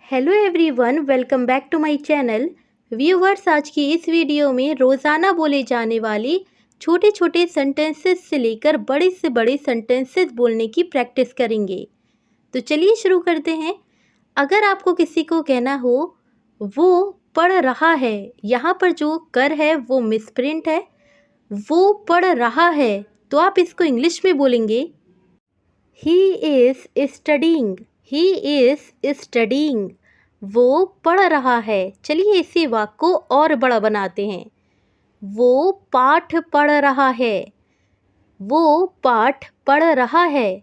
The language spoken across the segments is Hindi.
Hello everyone, welcome back to my channel. Viewers, आज की इस वीडियो में रोज़ाना बोले जाने वाली छोटे छोटे सेंटेंसेस से लेकर बड़े से बड़े सेंटेंसेस बोलने की प्रैक्टिस करेंगे। तो चलिए शुरू करते हैं। अगर आपको किसी को कहना हो वो पढ़ रहा है, यहाँ पर जो कर है वो मिसप्रिंट है। वो पढ़ रहा है तो आप इसको इंग्लिश में बोलेंगे ही is studying. He is studying. वो पढ़ रहा है। चलिए इसी वाक्य को और बड़ा बनाते हैं। वो पाठ पढ़ रहा है। वो पाठ पढ़ रहा है।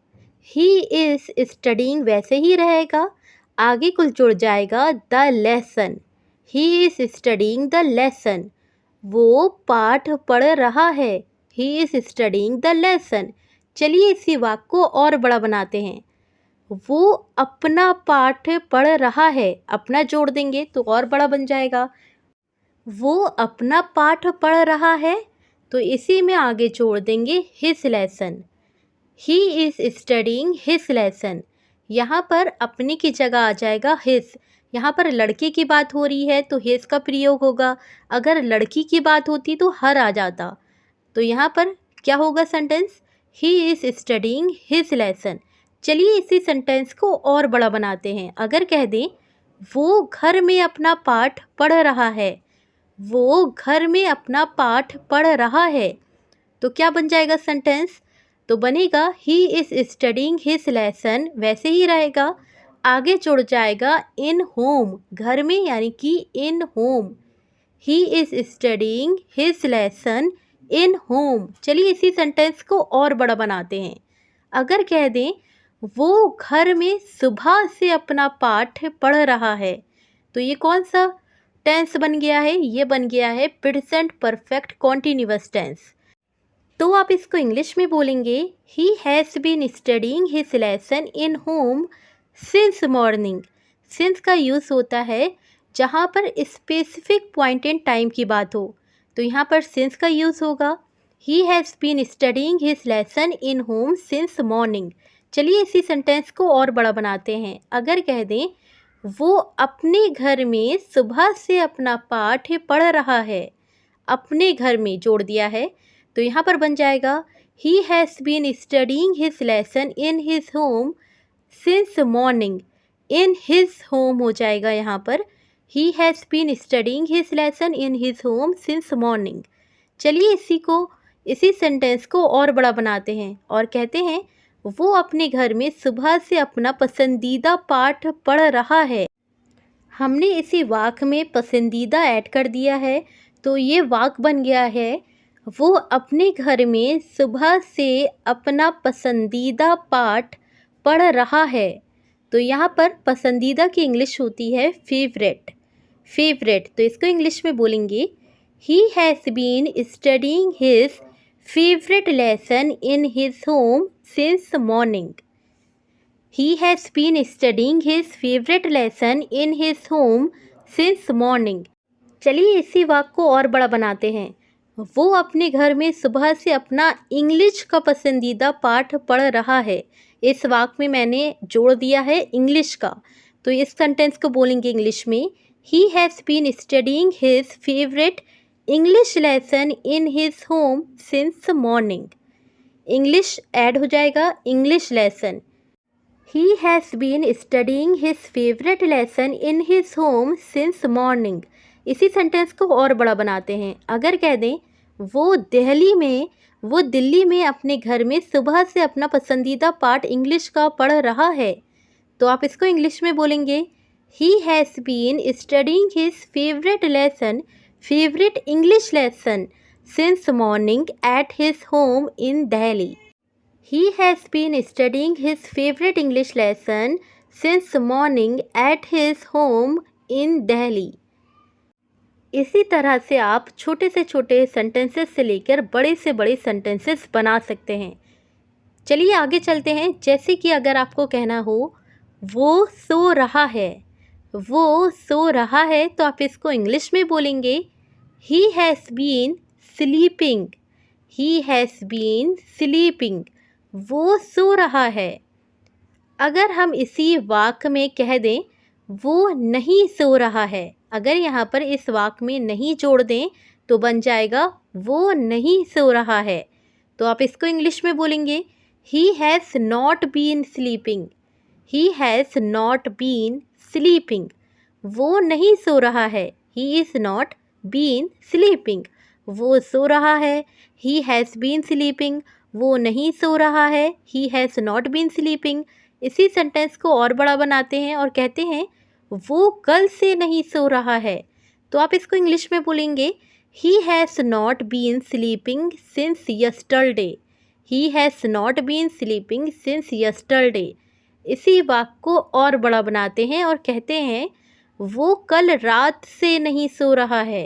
ही इज़ स्टडीइंग वैसे ही रहेगा, आगे कुछ जुड़ जाएगा the lesson. He is studying the lesson. वो पाठ पढ़ रहा है। He is studying the lesson. चलिए इसी वाक्य को और बड़ा बनाते हैं। वो अपना पाठ पढ़ रहा है। अपना जोड़ देंगे तो और बड़ा बन जाएगा। वो अपना पाठ पढ़ रहा है तो इसी में आगे जोड़ देंगे his lesson. He is studying his lesson. यहाँ पर अपने की जगह आ जाएगा हिज। यहाँ पर लड़के की बात हो रही है तो हिज का प्रयोग होगा। अगर लड़की की बात होती तो हर आ जाता। तो यहाँ पर क्या होगा sentence? He is studying his lesson. चलिए इसी सेंटेंस को और बड़ा बनाते हैं। अगर कह दें वो घर में अपना पाठ पढ़ रहा है। वो घर में अपना पाठ पढ़ रहा है तो क्या बन जाएगा सेंटेंस? तो बनेगा ही इज़ स्टडीइंग हिज लेसन, वैसे ही रहेगा, आगे जुड़ जाएगा इन होम, घर में, यानी कि in home. He is studying his lesson in home. चलिए इसी सेंटेंस को और बड़ा बनाते हैं। अगर कह दें वो घर में सुबह से अपना पाठ पढ़ रहा है तो ये कौन सा टेंस बन गया है? ये बन गया है प्रेजेंट परफेक्ट कॉन्टिन्यूअस टेंस। तो आप इसको इंग्लिश में बोलेंगे he has been studying his lesson in home since morning. Since का यूज़ होता है जहाँ पर स्पेसिफिक पॉइंट इन टाइम की बात हो, तो यहाँ पर सिंस का यूज़ होगा। He has been studying his lesson in home since morning. चलिए इसी सेंटेंस को और बड़ा बनाते हैं। अगर कह दें वो अपने घर में सुबह से अपना पाठ पढ़ रहा है। अपने घर में जोड़ दिया है तो यहाँ पर बन जाएगा he has been studying his lesson in his home since morning. In his home हो जाएगा यहाँ पर। He has been studying his lesson in his home since morning. चलिए इसी सेंटेंस को और बड़ा बनाते हैं और कहते हैं वो अपने घर में सुबह से अपना पसंदीदा पाठ पढ़ रहा है। हमने इसी वाक्य में पसंदीदा ऐड कर दिया है तो ये वाक्य बन गया है वो अपने घर में सुबह से अपना पसंदीदा पाठ पढ़ रहा है। तो यहाँ पर पसंदीदा की इंग्लिश होती है फेवरेट। फेवरेट, तो इसको इंग्लिश में बोलेंगे he has been studying his favourite lesson in his home since morning. He has been studying his favorite lesson in his home since morning. चलिए इसी वाक्य को और बड़ा बनाते हैं। वो अपने घर में सुबह से अपना इंग्लिश का पसंदीदा पाठ पढ़ रहा है। इस वाक्य में मैंने जोड़ दिया है इंग्लिश का, तो इस सेंटेंस को बोलेंगे इंग्लिश में he has been studying his favourite English lesson in his home since morning. English add हो जाएगा, English lesson. He has been studying his favorite lesson in his home since morning. इसी सेंटेंस को और बड़ा बनाते हैं। अगर कह दें वो दिल्ली में अपने घर में सुबह से अपना पसंदीदा पाठ इंग्लिश का पढ़ रहा है तो आप इसको इंग्लिश में बोलेंगे He has been studying his favorite English lesson since morning at his home in Delhi. He has been studying his favorite English lesson since morning at his home in Delhi. इसी तरह से आप छोटे से छोटे सेंटेंसेस से लेकर बड़े से बड़े सेंटेंसेस बना सकते हैं। चलिए आगे चलते हैं। जैसे कि अगर आपको कहना हो वो सो रहा है, वो सो रहा है तो आप इसको इंग्लिश में बोलेंगे He has been sleeping. He has been sleeping. वो सो रहा है। अगर हम इसी वाक्य में कह दें वो नहीं सो रहा है। अगर यहाँ पर इस वाक्य में नहीं जोड़ दें तो बन जाएगा वो नहीं सो रहा है। तो आप इसको इंग्लिश में बोलेंगे he has not been sleeping. He has not been sleeping. वो नहीं सो रहा है। He is not been sleeping. वो सो रहा है। He has been sleeping. वो नहीं सो रहा है। He has not been sleeping. इसी सेंटेंस को और बड़ा बनाते हैं और कहते हैं वो कल से नहीं सो रहा है। तो आप इसको इंग्लिश में बोलेंगे he has not been sleeping since yesterday. He has not been sleeping since yesterday. इसी वाक्य को और बड़ा बनाते हैं और कहते हैं वो कल रात से नहीं सो रहा है।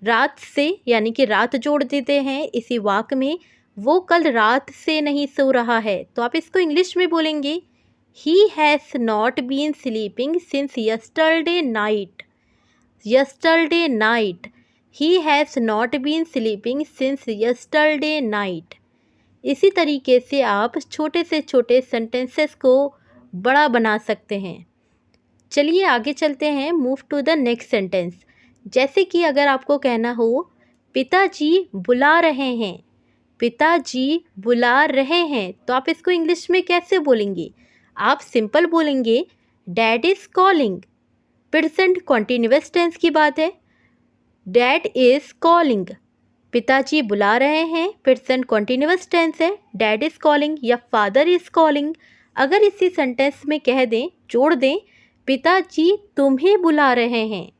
रात से यानी कि रात जोड़ देते हैं इसी वाक्य में। वो कल रात से नहीं सो रहा है। तो आप इसको इंग्लिश में बोलेंगे he has not been sleeping since yesterday night. Yesterday night. He has not been sleeping since yesterday night. इसी तरीके से आप छोटे से छोटे सेंटेंसेस को बड़ा बना सकते हैं। चलिए आगे चलते हैं, move to the next sentence. जैसे कि अगर आपको कहना हो पिताजी बुला रहे हैं। पिताजी बुला रहे हैं तो आप इसको इंग्लिश में कैसे बोलेंगे? आप सिंपल बोलेंगे dad is calling. Present continuous tense की बात है। Dad is calling. पिताजी बुला रहे हैं, प्रेजेंट कॉन्टिन्यूअस टेंस है। डैड इज़ कॉलिंग या फादर इज़ कॉलिंग। अगर इसी सेंटेंस में कह दें, जोड़ दें पिताजी तुम्हें बुला रहे हैं।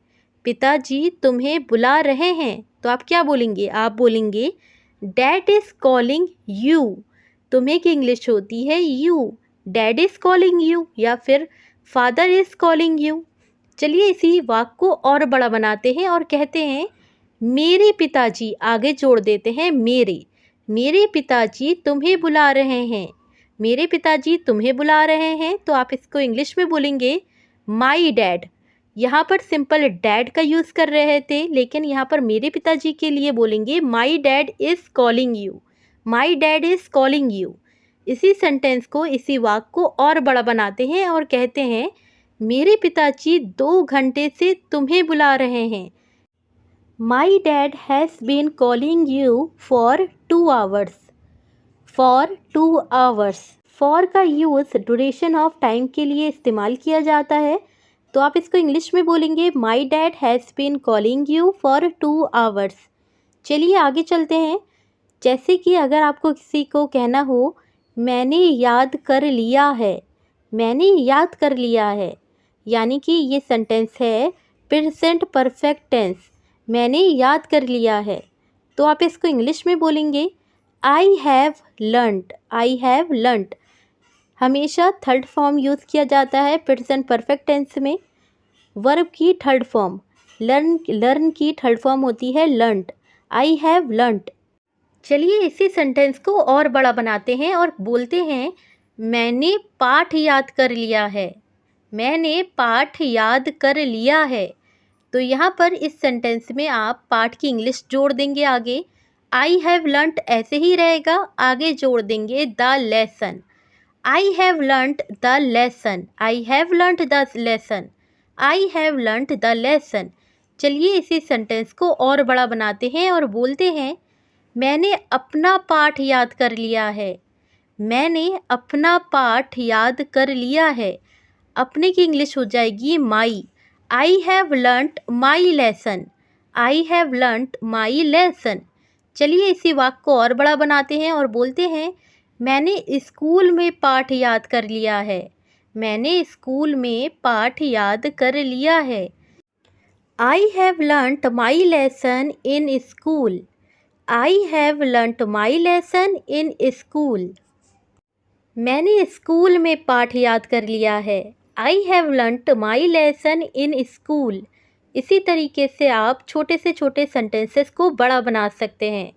पिताजी तुम्हें बुला रहे हैं तो आप क्या बोलेंगे? आप बोलेंगे डैड इज़ कॉलिंग यू। तुम्हें की इंग्लिश होती है you. Dad is calling you या फिर फादर इज़ कॉलिंग यू। चलिए इसी वाक्य को और बड़ा बनाते हैं और कहते हैं मेरे पिताजी, आगे जोड़ देते हैं मेरे। मेरे पिताजी तुम्हें बुला रहे हैं। मेरे पिताजी तुम्हें बुला रहे हैं तो आप इसको इंग्लिश में बोलेंगे माई डैड। यहाँ पर सिंपल डैड का यूज़ कर रहे थे, लेकिन यहाँ पर मेरे पिताजी के लिए बोलेंगे my dad is calling you. My dad is calling you. इसी सेंटेंस को, इसी वाक्य को और बड़ा बनाते हैं और कहते हैं मेरे पिताजी 2 घंटे से तुम्हें बुला रहे हैं। My dad has been calling you for 2 hours। For 2 hours। For का यूज़ ड्यूरेशन ऑफ टाइम के लिए इस्तेमाल किया जाता है। तो आप इसको इंग्लिश में बोलेंगे my dad has been calling you for 2 hours। चलिए आगे चलते हैं। जैसे कि अगर आपको किसी को कहना हो मैंने याद कर लिया है। मैंने याद कर लिया है यानी कि ये सेंटेंस है प्रेजेंट परफेक्ट टेंस। मैंने याद कर लिया है तो आप इसको इंग्लिश में बोलेंगे आई have learned. I have learned. हमेशा थर्ड फॉर्म यूज़ किया जाता है प्रेजेंट परफेक्ट टेंस में। वर्ब की थर्ड फॉर्म, लर्न की थर्ड फॉर्म होती है लर्नड। I have learned. चलिए इसी सेंटेंस को और बड़ा बनाते हैं और बोलते हैं मैंने पाठ याद कर लिया है। मैंने पाठ याद कर लिया है। तो यहाँ पर इस सेंटेंस में आप पाठ की इंग्लिश जोड़ देंगे आगे। आई हैव लर्नड ऐसे ही रहेगा, आगे जोड़ देंगे the lesson. I have learned the lesson. I have learned the lesson. I have learned the lesson. चलिए इसी सेंटेंस को और बड़ा बनाते हैं और बोलते हैं मैंने अपना पाठ याद कर लिया है। मैंने अपना पाठ याद कर लिया है। अपने की इंग्लिश हो जाएगी my. I have learned my lesson. I have learned my lesson. चलिए इसी वाक्य को और बड़ा बनाते हैं और बोलते हैं मैंने स्कूल में पाठ याद कर लिया है। मैंने स्कूल में पाठ याद कर लिया है। आई have learned my lesson in school. I have learned my lesson in school. मैंने स्कूल में पाठ याद कर लिया है। आई have learned my lesson in school. इसी तरीके से आप छोटे से छोटे सेंटेंसेस को बड़ा बना सकते हैं।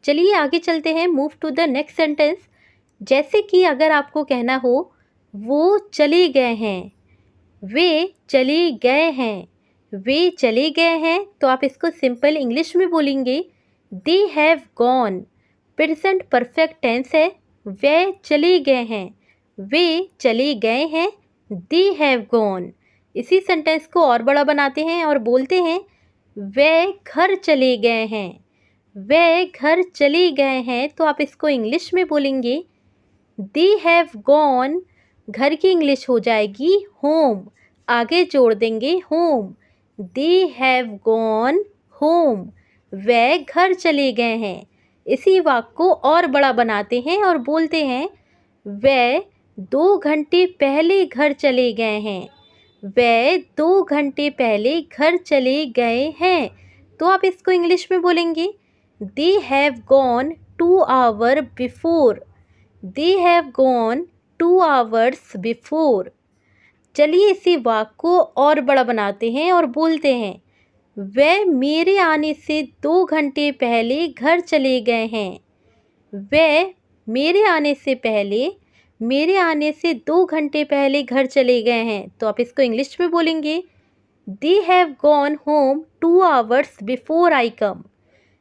चलिए आगे चलते हैं, move to the next sentence. जैसे कि अगर आपको कहना हो वो चले गए हैं। वे चले गए हैं। वे चले गए हैं तो आप इसको सिंपल इंग्लिश में बोलेंगे they have gone. Present perfect tense है। वे चले गए हैं। वे चले गए हैं। They have gone. इसी सेंटेंस को और बड़ा बनाते हैं और बोलते हैं वे घर चले गए हैं। वे घर चले गए हैं, तो आप इसको इंग्लिश में बोलेंगे दे हैव गॉन। घर की इंग्लिश हो जाएगी होम, आगे जोड़ देंगे home. They have gone home. वे घर चले गए हैं। इसी वाक्य को और बड़ा बनाते हैं और बोलते हैं वे 2 घंटे पहले घर चले गए हैं। वे 2 घंटे पहले घर चले गए हैं, तो आप इसको इंग्लिश में बोलेंगे they have gone 2 hour before. They have gone 2 hours before. चलिए इसी वाक्य को और बड़ा बनाते हैं और बोलते हैं वे मेरे आने से 2 घंटे पहले घर चले गए हैं। वे मेरे आने से 2 घंटे पहले घर चले गए हैं, तो आप इसको इंग्लिश में बोलेंगे they have gone home 2 hours before I come.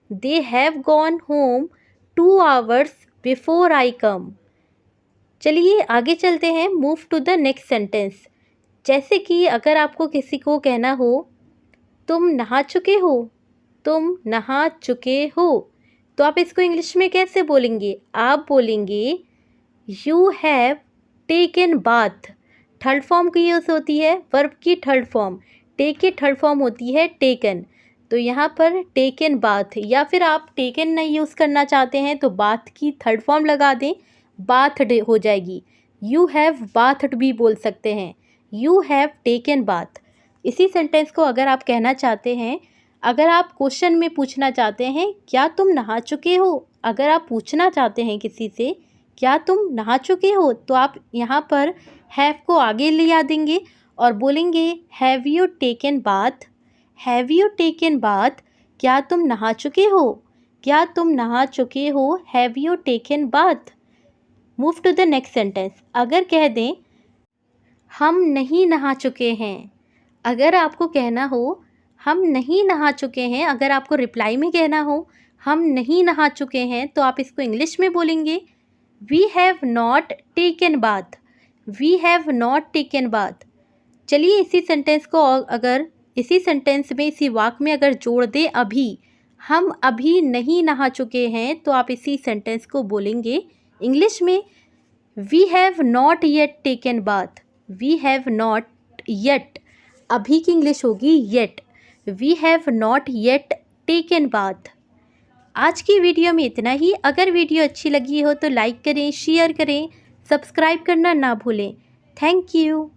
They have gone home 2 hours before I come. चलिए आगे चलते हैं, move to the next sentence. जैसे कि अगर आपको किसी को कहना हो तुम नहा चुके हो, तुम नहा चुके हो, तो आप इसको इंग्लिश में कैसे बोलेंगे? आप बोलेंगे you have taken bath. Third form की यूज़ होती है, वर्ब की थर्ड फॉर्म। टेक की थर्ड फॉर्म होती है टेकन, तो यहाँ पर टेकन बाथ, या फिर आप टेकन नहीं यूज़ करना चाहते हैं तो बाथ की थर्ड फॉर्म लगा दें, बाथड हो जाएगी। यू हैव बाथड भी बोल सकते हैं, यू हैव टेकन बाथ। इसी सेंटेंस को अगर आप कहना चाहते हैं, अगर आप क्वेश्चन में पूछना चाहते हैं क्या तुम नहा चुके हो, अगर आप पूछना चाहते हैं किसी से क्या तुम नहा चुके हो, तो आप यहाँ पर हैव को आगे ले आ देंगे और बोलेंगे have you taken bath. Have you taken bath, क्या तुम नहा चुके हो, क्या तुम नहा चुके हो, have you taken bath. Move to the next sentence. अगर कह दें हम नहीं नहा चुके हैं, अगर आपको कहना हो हम नहीं नहा चुके हैं, अगर आपको रिप्लाई में कहना हो हम नहीं नहा चुके हैं, तो आप इसको इंग्लिश में बोलेंगे we have not taken bath. We have not taken bath. चलिए इसी सेंटेंस को अगर इसी सेंटेंस में, इसी वाक्य में अगर जोड़ दें अभी, हम अभी नहीं नहा चुके हैं, तो आप इसी सेंटेंस को बोलेंगे इंग्लिश में we have not yet taken bath. We have not yet, अभी की इंग्लिश होगी yet. We have not yet taken bath. आज की वीडियो में इतना ही। अगर वीडियो अच्छी लगी हो तो लाइक करें, शेयर करें, सब्सक्राइब करना ना भूलें। Thank you.